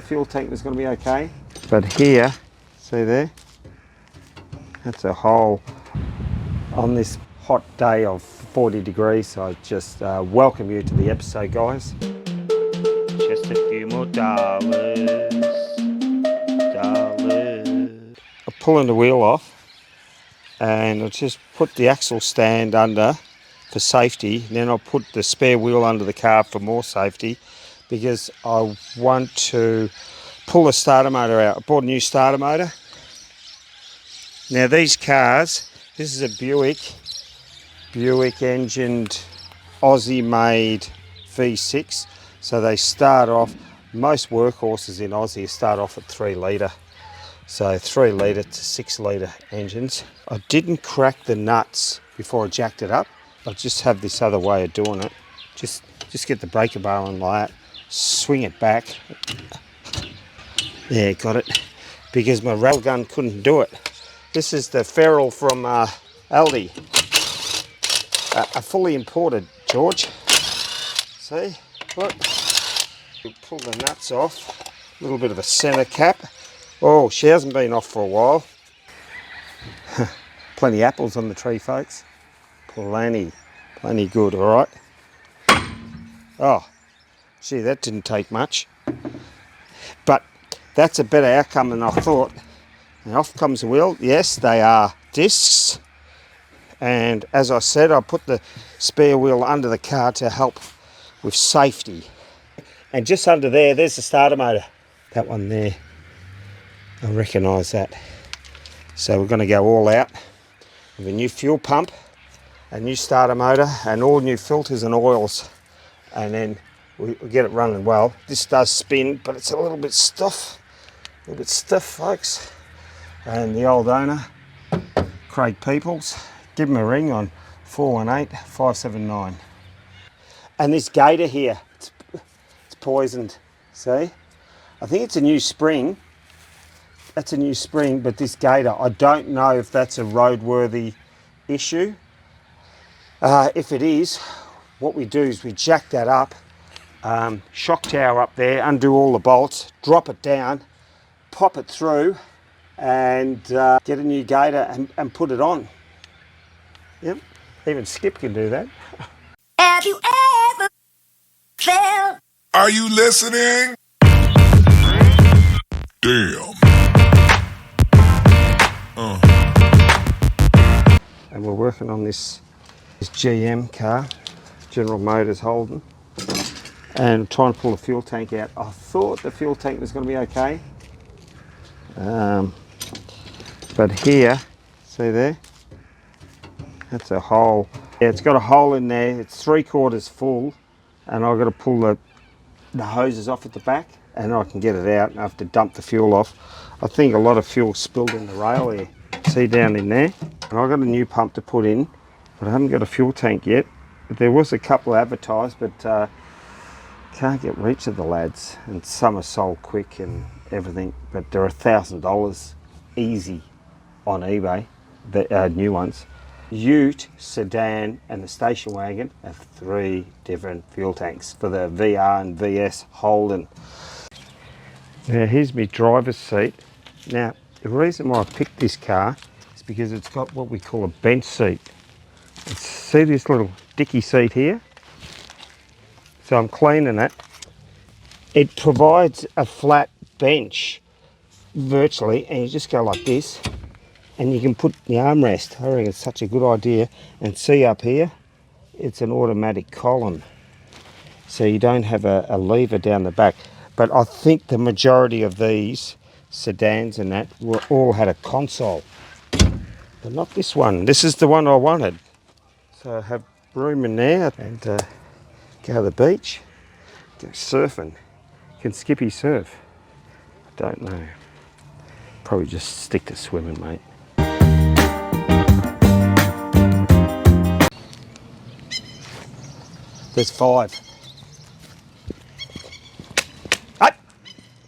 fuel tank was going to be okay. But here, see there, that's a hole. On this hot day of 40 degrees, I just welcome you to the episode, guys. Just a few more dollars. I'm pulling the wheel off and I'll just put the axle stand under for safety. Then I'll put the spare wheel under the car for more safety because I want to pull the starter motor out. I bought a new starter motor. Now these cars, this is a Buick engined Aussie made V6. So they start off, most workhorses in Aussie start off at 3 litre. So 3 litre to 6 litre engines. I didn't crack the nuts before I jacked it up. I just have this other way of doing it. Just get the breaker bar on like that, swing it back. Yeah, got it. Because my rail gun couldn't do it. This is the ferrule from Aldi. A fully imported, George. See, look. You pull the nuts off. A little bit of a centre cap. Oh, she hasn't been off for a while. Plenty of apples on the tree, folks. Plenty good, all right? Oh, gee, that didn't take much. But that's a better outcome than I thought. And off comes the wheel. Yes, they are discs. And as I said, I put the spare wheel under the car to help with safety. And just under there, there's the starter motor. That one there. I recognise that. So we're going to go all out with a new fuel pump, a new starter motor, and all new filters and oils. And then we'll get it running well. This does spin, but it's a little bit stiff. Folks. And the old owner, Craig Peoples, give him a ring on 418-579. And this gator here, it's poisoned, see? I think it's a new spring. That's a new spring, but this gator, I don't know if that's a roadworthy issue. If it is, what we do is we jack that up, shock tower up there, undo all the bolts, drop it down, pop it through, and get a new gator and put it on. Yep, even Skip can do that. Have you ever felt? Are you listening? Damn. And we're working on this GM car, General Motors Holden, and trying to pull the fuel tank out. I thought the fuel tank was going to be okay. But here, see there? That's a hole. Yeah, it's got a hole in there. It's 3/4 full, and I've got to pull the hoses off at the back, and I can get it out and I have to dump the fuel off. I think a lot of fuel spilled in the rail here. See down in there? And I've got a new pump to put in, but I haven't got a fuel tank yet. There was a couple advertised, but can't get reach of the lads, and some are sold quick and everything, but they're $1,000 easy on eBay, the new ones. Ute, sedan and the station wagon have 3 different fuel tanks for the VR and VS Holden. Now here's my driver's seat. Now the reason why I picked this car is because it's got what we call a bench seat. See this little dicky seat here? So I'm cleaning it. It provides a flat bench virtually, and you just go like this and you can put the armrest. I reckon it's such a good idea. And see up here, it's an automatic column, so you don't have a lever down the back. But I think the majority of these sedans and that all had a console, but not this one. This is the one I wanted. So I have room in there, and go to the beach, go surfing. Can Skippy surf? I don't know. Probably just stick to swimming, mate. There's 5.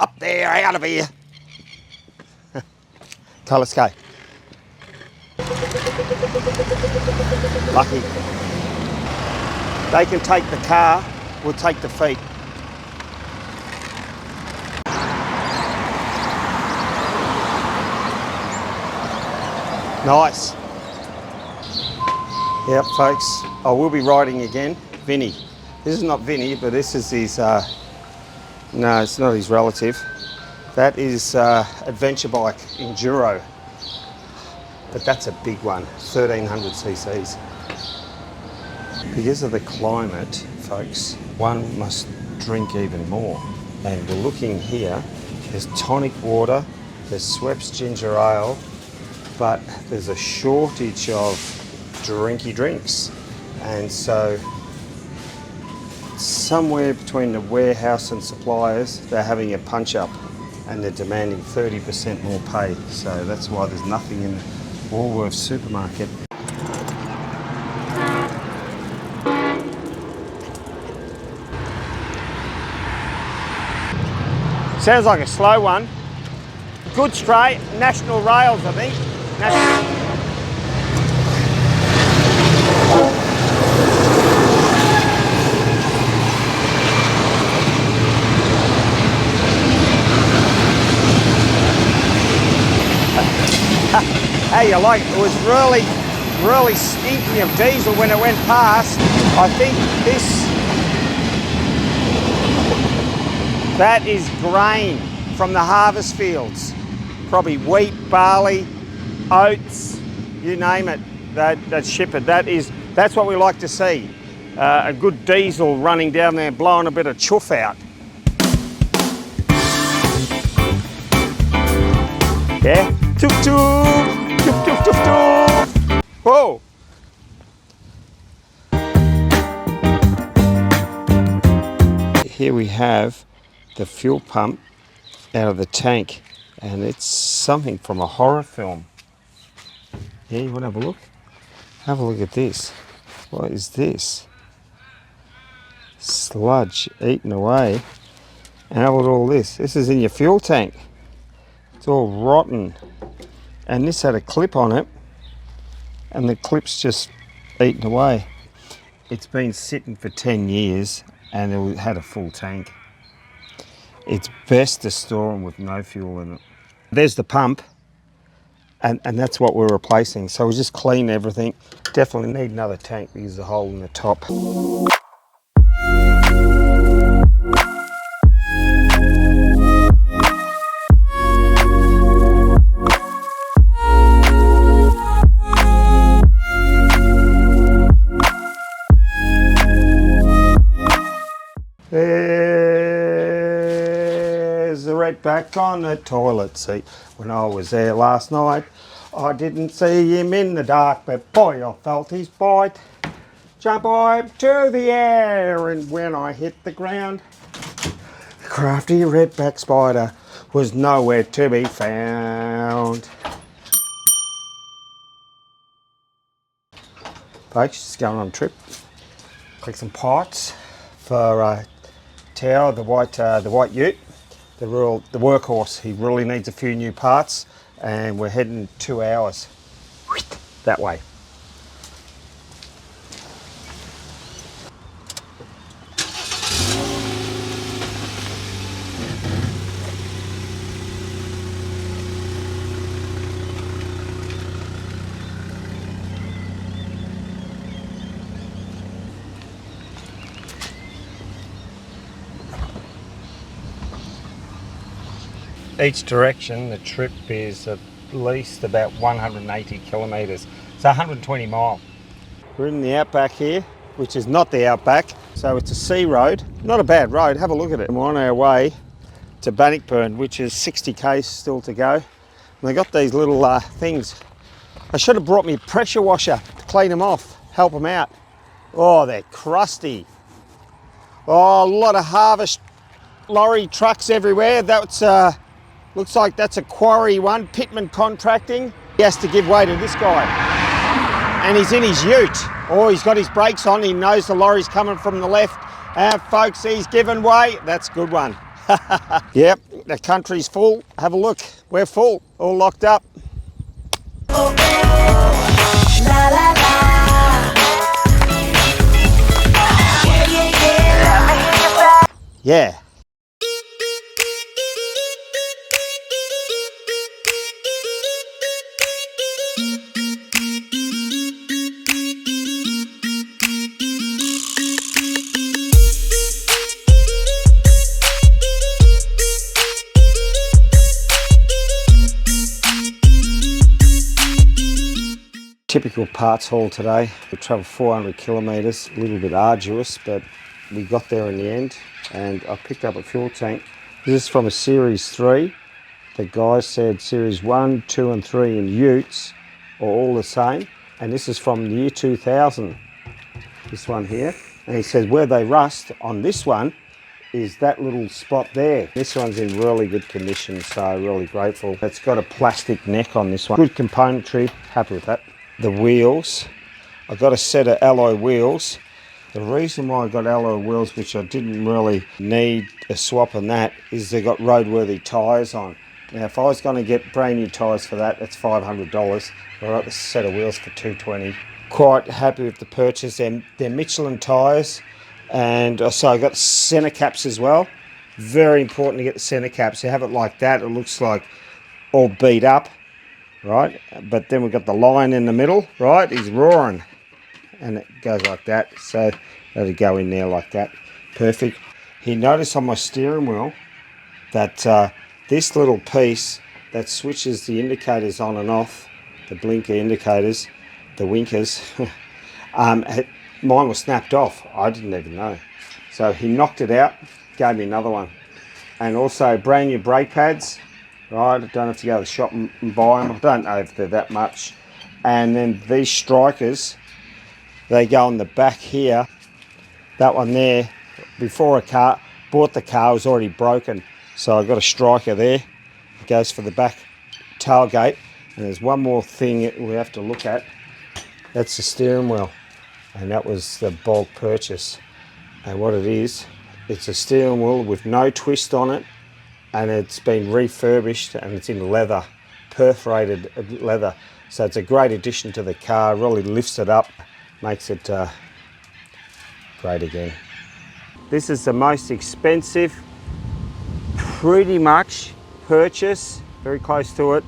Up there, out of here. Okay, let's go. Lucky. They can take the car, we'll take the feet. Nice. Yep, folks, I will be riding again. Vinny. This is not Vinny, but this is his, no, it's not his relative. That is adventure bike, Enduro. But that's a big one, 1300 cc's. Because of the climate, folks, one must drink even more. And we're looking here, there's tonic water, there's Schweppes ginger ale, but there's a shortage of drinky drinks. And so somewhere between the warehouse and suppliers, they're having a punch up and they're demanding 30% more pay. So that's why there's nothing in the Woolworths supermarket. Sounds like a slow one. Good straight, National Rails, I think. Hey, you like it was really stinky of diesel when it went past. I think that is grain from the harvest fields. Probably wheat, barley, oats, you name it, that ship it. That's what we like to see. A good diesel running down there, blowing a bit of chuff out. Yeah, toop toop, toop toop toop toop. Whoa. Here we have the fuel pump out of the tank, and it's something from a horror film. Yeah, you want to have a look? Have a look at this. What is this? Sludge eaten away. And how about all this? This is in your fuel tank. It's all rotten. And this had a clip on it, and the clip's just eaten away. It's been sitting for 10 years and it had a full tank. It's best to store them with no fuel in it. There's the pump, and that's what we're replacing. So we just clean everything. Definitely need another tank because there's a hole in the top. There's the redback on the toilet seat. When I was there last night, I didn't see him in the dark, but boy, I felt his bite. Jump up to the air, and when I hit the ground, the crafty redback spider was nowhere to be found. Folks, just going on a trip. Collect some parts for Tao, the white ute, the workhorse. He really needs a few new parts, and we're heading 2 hours that way. Each direction, the trip is at least about 180 kilometres. It's 120 mile. We're in the outback here, which is not the outback. So it's a sea road, not a bad road. Have a look at it. We're on our way to Bannockburn, which is 60 k's still to go. And they got these little things. I should have brought me a pressure washer to clean them off, help them out. Oh, they're crusty. Oh, a lot of harvest lorry trucks everywhere. That's looks like that's a quarry one, Pittman Contracting. He has to give way to this guy. And he's in his ute. Oh, he's got his brakes on. He knows the lorry's coming from the left. And folks, he's given way. That's a good one. Yep, the country's full. Have a look. We're full, all locked up. La, la, la. Yeah, yeah, yeah. Yeah. Typical parts haul today. We travelled 400 kilometres, a little bit arduous, but we got there in the end. And I picked up a fuel tank. This is from a Series 3. The guy said Series 1, 2 and 3 in utes are all the same. And this is from the year 2000, this one here. And he says where they rust on this one is that little spot there. This one's in really good condition, so really grateful. It's got a plastic neck on this one. Good componentry, happy with that. The wheels, I got a set of alloy wheels. The reason why I got alloy wheels, which I didn't really need a swap on that, is they got roadworthy tyres on. Now if I was going to get brand new tyres for that, that's $500. I got the set of wheels for $220. Quite happy with the purchase. They're Michelin tyres, and so I got centre caps as well. Very important to get the centre caps. You have it like that, it looks like all beat up. Right, but then we've got the line in the middle, right, he's roaring, and it goes like that, so that'll go in there like that, perfect. He noticed on my steering wheel that this little piece that switches the indicators on and off, the blinker indicators, the winkers, mine was snapped off. I didn't even know. So he knocked it out, gave me another one. And also brand new brake pads. Right, I don't have to go to the shop and buy them. I don't know if they're that much. And then these strikers, they go on the back here. That one there, before bought the car, was already broken. So I got a striker there. It goes for the back tailgate. And there's one more thing we have to look at. That's the steering wheel. And that was the bulk purchase. And what it is, it's a steering wheel with no twist on it. And it's been refurbished and it's in leather, perforated leather. So it's a great addition to the car, really lifts it up, makes it great again. This is the most expensive, pretty much, purchase, very close to it,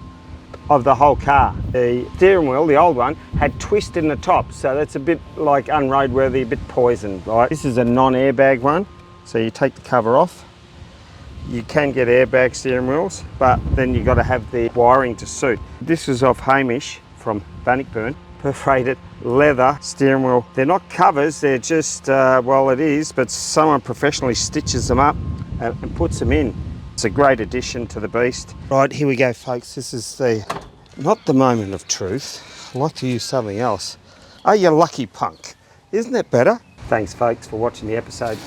of the whole car. The steering wheel, the old one, had twist in the top, so that's a bit like unroadworthy, a bit poisoned, right? This is a non-airbag one, so you take the cover off. You can get airbag steering wheels, but then you've got to have the wiring to suit. This is off Hamish from Bannockburn, perforated leather steering wheel. They're not covers, they're just, well it is, but someone professionally stitches them up and puts them in. It's a great addition to the beast. Right, here we go folks, this is not the moment of truth. I like to use something else. Oh, you lucky punk. Isn't that better? Thanks folks for watching the episode.